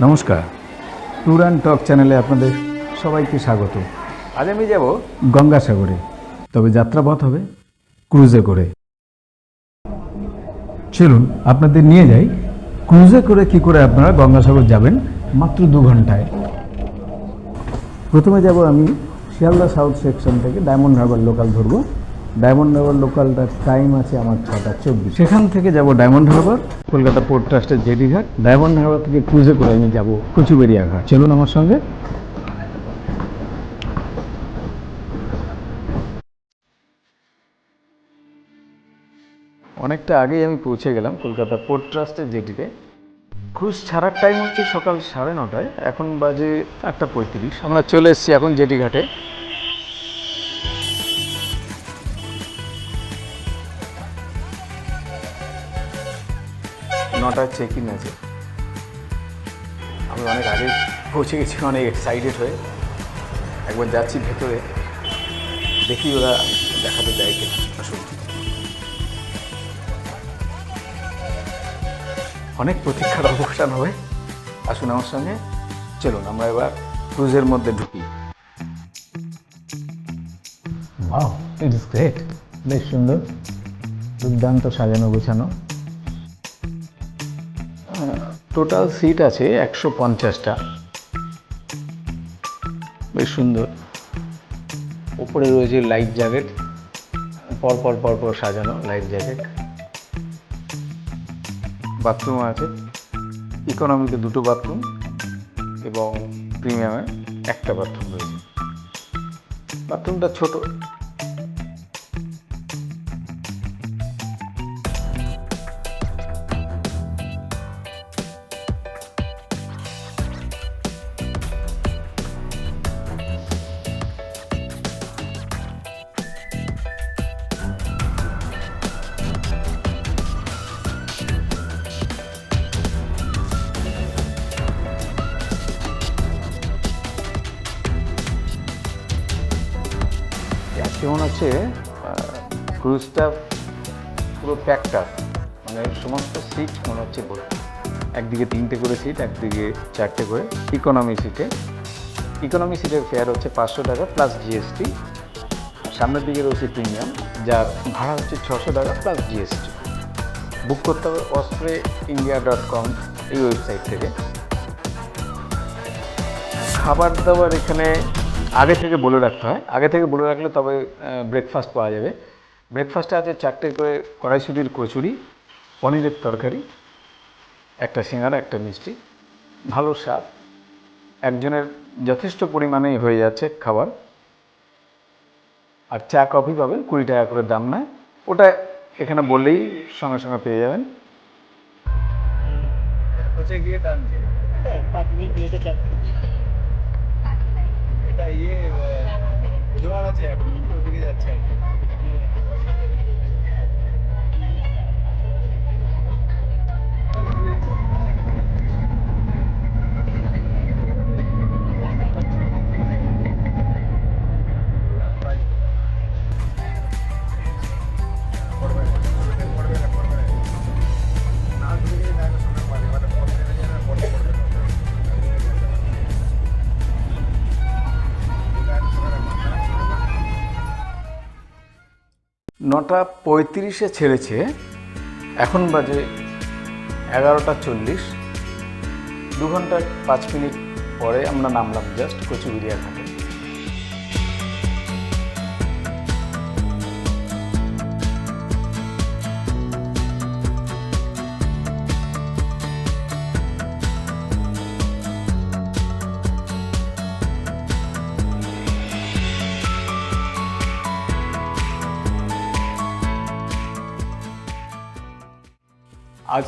নমস্কার, tour and talk চ্যানেলে আপনাদের সবাইকে স্বাগত। আজ আমি যাব গঙ্গাসাগরে, তবে যাত্রাপথ হবে ক্রুজে করে। চলুন আপনাদের নিয়ে যাই ক্রুজে করে কি করে আপনারা গঙ্গাসাগর যাবেন মাত্র 2 ঘন্টায়। প্রথমে যাব আমি শিয়ালদা সাউথ সেকশন থেকে ডায়মন্ড হারবার লোকাল ধরবো। ডায়মন্ড হারবার লোকালটার টাইম আছে আমার 6:24। সেখান থেকে যাব ডায়মন্ড হারবার, কলকাতা পোর্ট ট্রাস্টের জেডি ঘাট। ডায়মন্ড হারবার থেকে ক্রুজে করে আমি যাব কচুবেড়িয়া ঘাট। চলুন আমার সঙ্গে। অনেকটা আগেই আমি পৌঁছে গেলাম কলকাতা পোর্ট ট্রাস্টের জেটিতে। ক্রুজ ছাড়ার টাইম হচ্ছে সকাল 9:30, এখন বাজে 8:35। আমরা চলে এসেছি এখন জেটি ঘাটে। নটার চেক ইন আছে। আমি অনেক আগে পৌঁছে গেছি, অনেক এক্সাইটেড হয়ে। একবার যাচ্ছি ভেতরে, দেখি ওরা দেখাতে দেয় কিনা। আসুন, অনেক প্রতীক্ষার অবসান হবে। আসুন আমার সঙ্গে, চলুন আমরা এবার ক্রুজের মধ্যে ঢুকি। Wow, it is great. বেশ সুন্দর, দুর্দান্ত সাজানো গোছানো। টোটাল সিট আছে 150টা। বেশ সুন্দর। উপরে রয়েছে লাইফ জ্যাকেট, পরপর সাজানো লাইফ জ্যাকেট। বাথরুম আছে, ইকোনমিতে 2টো বাথরুম এবং প্রিমিয়ামে 1টা বাথরুম রয়েছে। বাথরুমটা ছোট। কেমন আছে ক্রুজটা? পুরো প্যাকটা, মানে সমস্ত সিট মনে হচ্ছে ভর্তি। একদিকে 3টে করে সিট, একদিকে 4টে করে। ইকোনমি সিটের ফেয়ার হচ্ছে 500 টাকা প্লাস জিএসটি। সামনের দিকে রয়েছে প্রিমিয়াম, যার ভাড়া হচ্ছে 600 টাকা প্লাস জিএসটি। বুক করতে হবে ospreyindia.com এই ওয়েবসাইট থেকে। খাবার দাবার এখানে আগে থেকে বলে রাখতে হয়, আগে থেকে বলে রাখলে তবে ব্রেকফাস্ট পাওয়া যাবে। ব্রেকফাস্টে আছে 4টে করে কড়াইশুটির কচুরি, পনিরের তরকারি, 1টা সিঙ্গাড়া, 1টা মিষ্টি। ভালো স্বাদ, একজনের যথেষ্ট পরিমাণেই হয়ে যাচ্ছে খাবার। আর চা কফি পাবেন, 20 টাকা করে দাম নেয়। ওটা এখানে বললেই সঙ্গে সঙ্গে পেয়ে যাবেন। এটা জোয়ার আছে, এখন ওদিকে যাচ্ছে। নটা 35-এ ছেড়েছে, এখন বাজে 11:40। 2 ঘন্টা 5 মিনিট পরে আমরা নামলাম জাস্ট কচুবেড়িয়া ঘাটে। আজ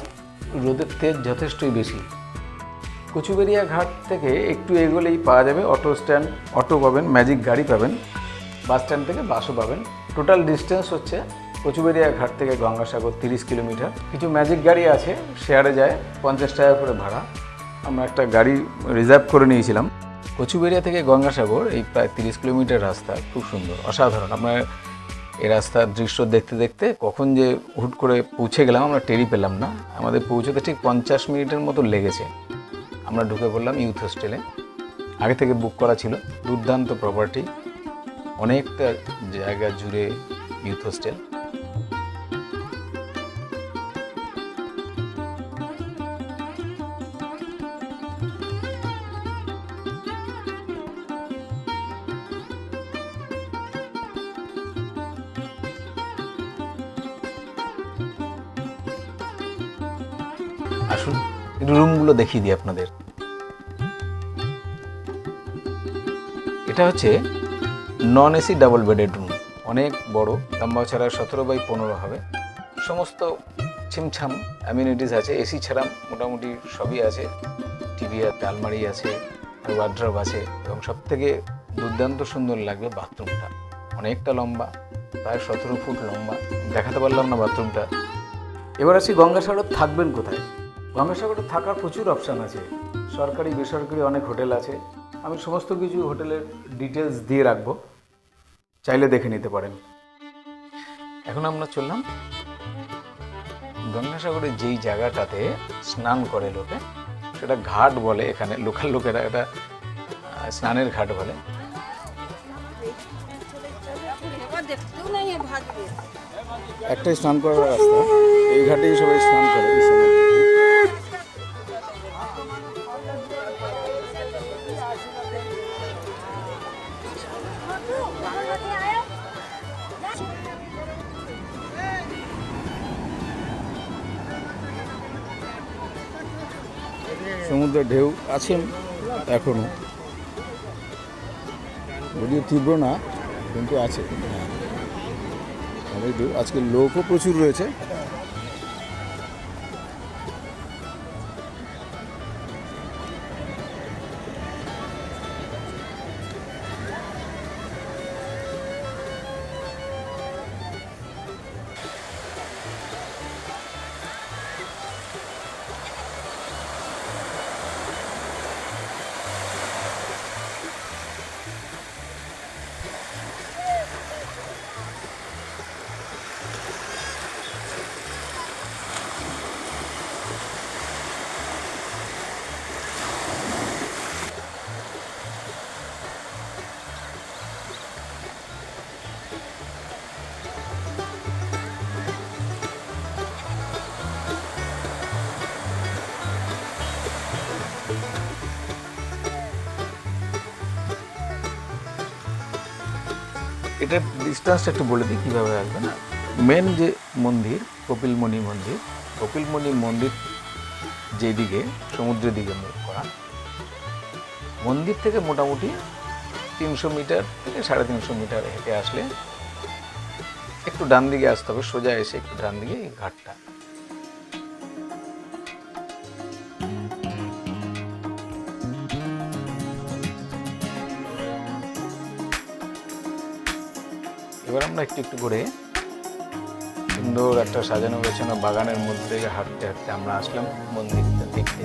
রোদের তেজ যথেষ্টই বেশি। কচুবেড়িয়া ঘাট থেকে একটু এগোলেই পাওয়া যাবে অটো স্ট্যান্ড। অটো পাবেন, ম্যাজিক গাড়ি পাবেন, বাস স্ট্যান্ড থেকে বাসও পাবেন। টোটাল ডিস্টেন্স হচ্ছে কচুবেড়িয়া ঘাট থেকে গঙ্গাসাগর 30 কিলোমিটার। কিছু ম্যাজিক গাড়ি আছে, শেয়ারে যায়, 50 টাকা করে ভাড়া। আমরা একটা গাড়ি রিজার্ভ করে নিয়েছিলাম। কচুবেড়িয়া থেকে গঙ্গাসাগর এই প্রায় 30 কিলোমিটার রাস্তা, খুব সুন্দর, অসাধারণ। আপনার এই রাস্তার দৃশ্য দেখতে দেখতে কখন যে হুট করে পৌঁছে গেলাম আমরা টেরই পেলাম না। আমাদের পৌঁছতে ঠিক 50 মিনিটের মতো লেগেছে। আমরা ঢুকে পড়লাম ইউথ হোস্টেলে। আগে থেকে বুক করা ছিল। দুর্দান্ত প্রপার্টি, অনেকটা জায়গা জুড়ে ইউথ হোস্টেল। আসুন একটু রুমগুলো দেখিয়ে দিই আপনাদের। এটা হচ্ছে non AC double bedded room, অনেক বড়, লম্বা ছাড়া 17x15 হবে। সমস্ত ছিমছাম অ্যামিনিটিস আছে, এসি ছাড়া মোটামুটি সবই আছে। টিভি আছে, আলমারি আছে, ওয়ার্ড্রব আছে, এবং সব থেকে দুর্দান্ত সুন্দর লাগবে বাথরুমটা। অনেকটা লম্বা, প্রায় 17 ফুট লম্বা। দেখাতে পারলাম না বাথরুমটা। এবার আসি গঙ্গাসাগর থাকবেন কোথায়। গঙ্গাসাগরে থাকার প্রচুর অপশান আছে, সরকারি বেসরকারি অনেক হোটেল আছে। আমি সমস্ত কিছু হোটেলের ডিটেলস দিয়ে রাখবো, চাইলে দেখে নিতে পারেন। এখন আমরা চললাম গঙ্গাসাগরের যেই জায়গাটাতে স্নান করে লোকে, সেটা ঘাট বলে এখানে, লোকাল লোকেরা এটা স্নানের ঘাট বলে। একটাই স্নান করার রাস্তা, এই ঘাটেই সবাই স্নান করে। সমুদ্রের ঢেউ আছেন এখনো, যদিও তীব্র না, কিন্তু আছে। আজকে লোকও প্রচুর রয়েছে। এটার ডিস্টেন্সটা একটু বলে দিই কীভাবে আসবে না। মেন যে মন্দির কপিলমুনি মন্দির, কপিলমুনি মন্দির যেদিকে সমুদ্রের দিকে মুখ করা, মন্দির থেকে মোটামুটি 300 মিটার থেকে 350 মিটার হেঁটে আসলে একটু ডান দিকে আসতে হবে, সোজা এসে একটু ডান দিকে এই ঘাটটা। এবার আমরা একটু একটু করে সুন্দর একটা সাজানো গোছানো বাগানের মধ্যে থেকে হাঁটতে হাঁটতে আমরা আসলাম মন্দিরটা দেখতে।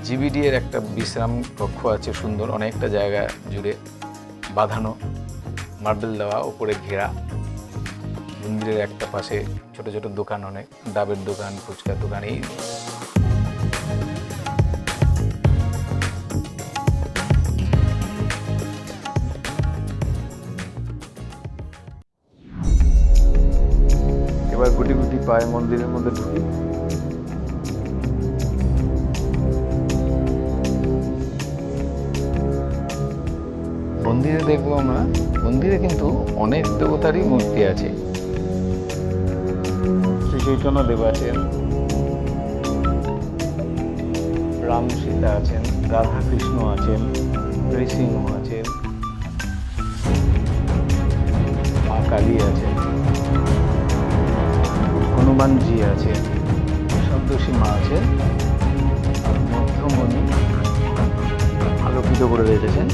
জিবিডি এর একটা বিশ্রাম কক্ষ আছে সুন্দর, অনেকটা জায়গা জুড়ে বাঁধানো, মার্বেল দেওয়া, উপরে ঘেরা। মন্দিরের একটা পাশে ছোট ছোট দোকান, অনেক ডাবের দোকান, ফুচকার দোকান। এই এবার গুটি গুটি পায়ে মন্দিরের মধ্যে ঢুকি। মন্দিরে দেখবো আমরা, মন্দিরে কিন্তু অনেক দেবতারই মূর্তি আছে। শ্রী চৈতন্য দেব আছেন, রাম সীতা আছেন, রাধা কৃষ্ণ আছেন, নৃসিংহ আছেন, মা কালী আছেন, হনুমানজি আছেন, সন্তোষী মা আছেন, আর মধ্যমণি আলোকিত করে রেখেছেন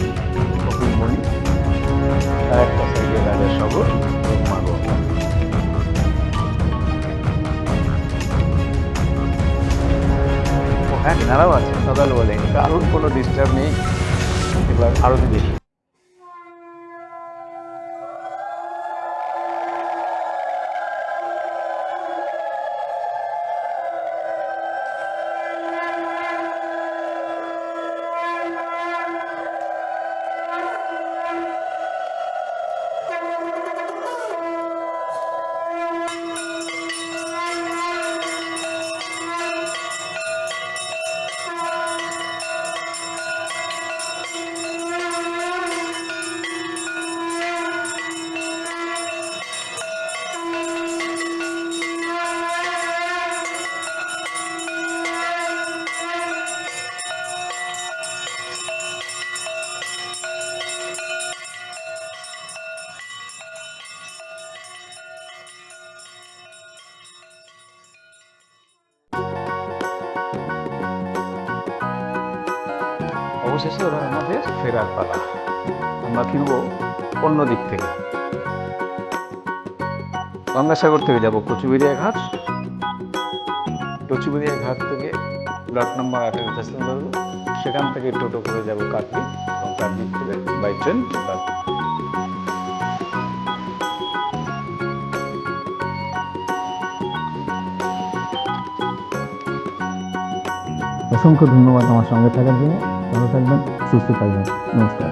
কপিলমণি, আর একটা সাইডে রাজা সগর ব্রহ্মাগর। হ্যাঁ, এনারাও আছে, সকাল বলে কারোর কোনো ডিস্টার্ব নেই। এবার আরতি দেখি। অবশেষে এবার আমাদের ফেরার পালা। আমরা ফিরবো অন্য দিক থেকে, গঙ্গাসাগর থেকে যাব কচুবেড়িয়া ঘাট, কচুবেড়িয়া ঘাট থেকে প্লট নম্বর 8-এর স্টেশন ধরবো, সেখান থেকে টোটো করে যাব কাকদ্বীপ এবং কাকদ্বীপ থেকে বাই ট্রেন। অসংখ্য ধন্যবাদ আমার সঙ্গে থাকার জন্য। ভালো থাকবেন, সুস্থ থাকবেন, নমস্কার।